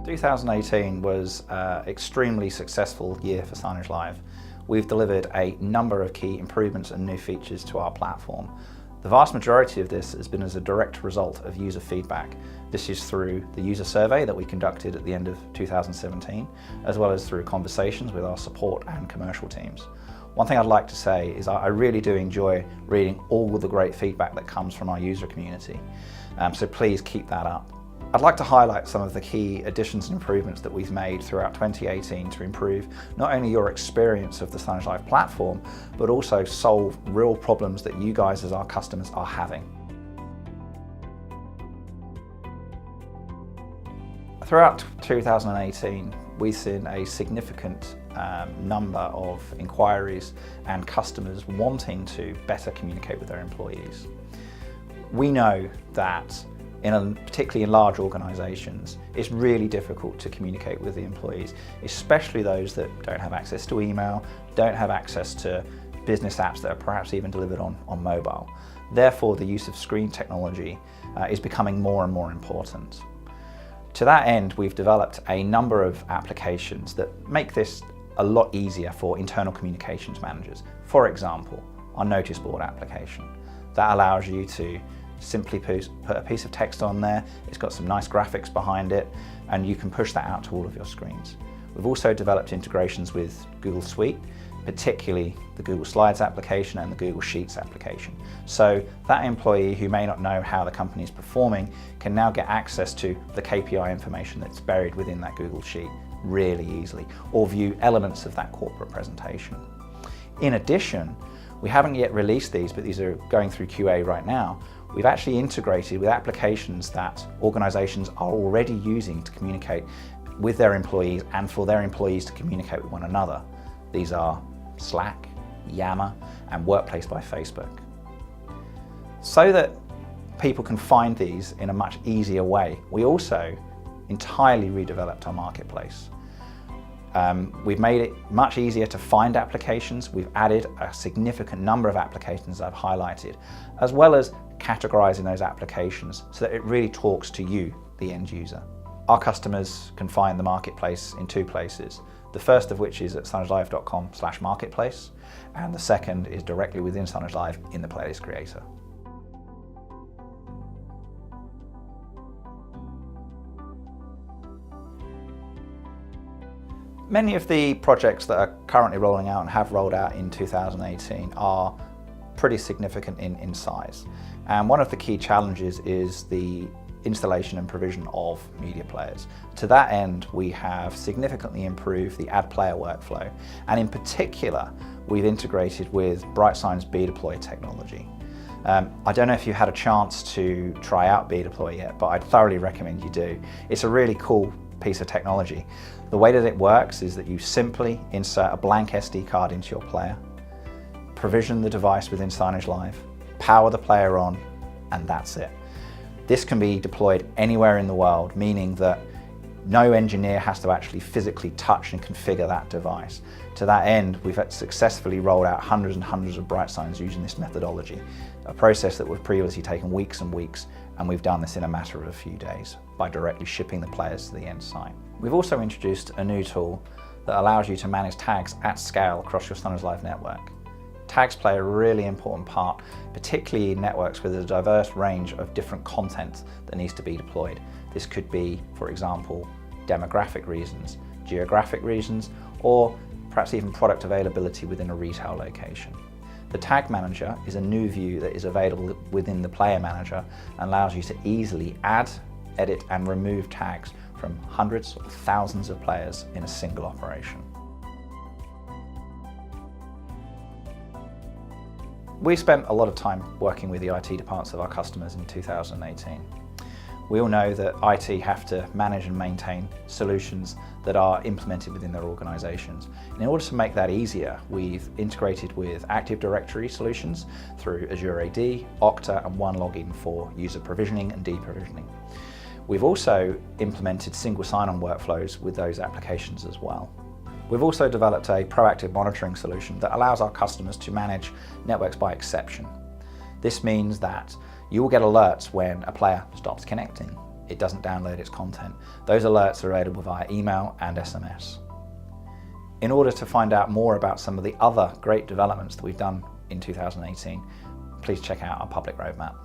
2018 was an extremely successful year for Signagelive. We've delivered a number of key improvements and new features to our platform. The vast majority of this has been as a direct result of user feedback. This is through the user survey that we conducted at the end of 2017, as well as through conversations with our support and commercial teams. One thing I'd like to say is I really do enjoy reading all the great feedback that comes from our user community, so please keep that up. I'd like to highlight some of the key additions and improvements that we've made throughout 2018 to improve not only your experience of the Signagelive platform, but also solve real problems that you guys as our customers are having. Throughout 2018, we've seen a significant number of inquiries and customers wanting to better communicate with their employees. We know that particularly in large organisations, it's really difficult to communicate with the employees, especially those that don't have access to email, don't have access to business apps that are perhaps even delivered on mobile. Therefore, the use of screen technology is becoming more and more important. To that end, we've developed a number of applications that make this a lot easier for internal communications managers. For example, our notice board application. That allows you to simply put a piece of text on there, it's got some nice graphics behind it, and you can push that out to all of your screens. We've also developed integrations with Google Suite, particularly the Google Slides application and the Google Sheets application. So that employee who may not know how the company is performing can now get access to the KPI information that's buried within that Google Sheet really easily, or view elements of that corporate presentation. In addition, we haven't yet released these, but these are going through QA right now. We've actually integrated with applications that organisations are already using to communicate with their employees and for their employees to communicate with one another. These are Slack, Yammer, and Workplace by Facebook. So that people can find these in a much easier way, we also entirely redeveloped our marketplace. We've made it much easier to find applications. We've added a significant number of applications I've highlighted, as well as categorizing those applications so that it really talks to you, the end user. Our customers can find the marketplace in two places. The first of which is at signagelive.com/marketplace, and the second is directly within Signagelive in the playlist creator. Many of the projects that are currently rolling out and have rolled out in 2018 are pretty significant in size. And one of the key challenges is the installation and provision of media players. To that end, we have significantly improved the ad player workflow. And in particular, we've integrated with BrightSign's bdeploy technology. I don't know if you had a chance to try out bdeploy yet, but I'd thoroughly recommend you do. It's a really cool piece of technology. The way that it works is that you simply insert a blank SD card into your player, provision the device within Signagelive, power the player on, and that's it. This can be deployed anywhere in the world, meaning that no engineer has to actually physically touch and configure that device. To that end, we've successfully rolled out hundreds and hundreds of BrightSigns using this methodology, a process that would previously taken weeks and weeks, and we've done this in a matter of a few days by directly shipping the players to the end site. We've also introduced a new tool that allows you to manage tags at scale across your Signagelive network. Tags play a really important part, particularly in networks with a diverse range of different content that needs to be deployed. This could be, for example, demographic reasons, geographic reasons, or perhaps even product availability within a retail location. The Tag Manager is a new view that is available within the Player Manager and allows you to easily add, edit, and remove tags from hundreds or thousands of players in a single operation. We spent a lot of time working with the IT departments of our customers in 2018. We all know that IT have to manage and maintain solutions that are implemented within their organisations. And in order to make that easier, we've integrated with Active Directory solutions through Azure AD, Okta, and OneLogin for user provisioning and deprovisioning. We've also implemented single sign-on workflows with those applications as well. We've also developed a proactive monitoring solution that allows our customers to manage networks by exception. This means that you will get alerts when a player stops connecting. it doesn't download its content. Those alerts are available via email and SMS. In order to find out more about some of the other great developments that we've done in 2018, please check out our public roadmap.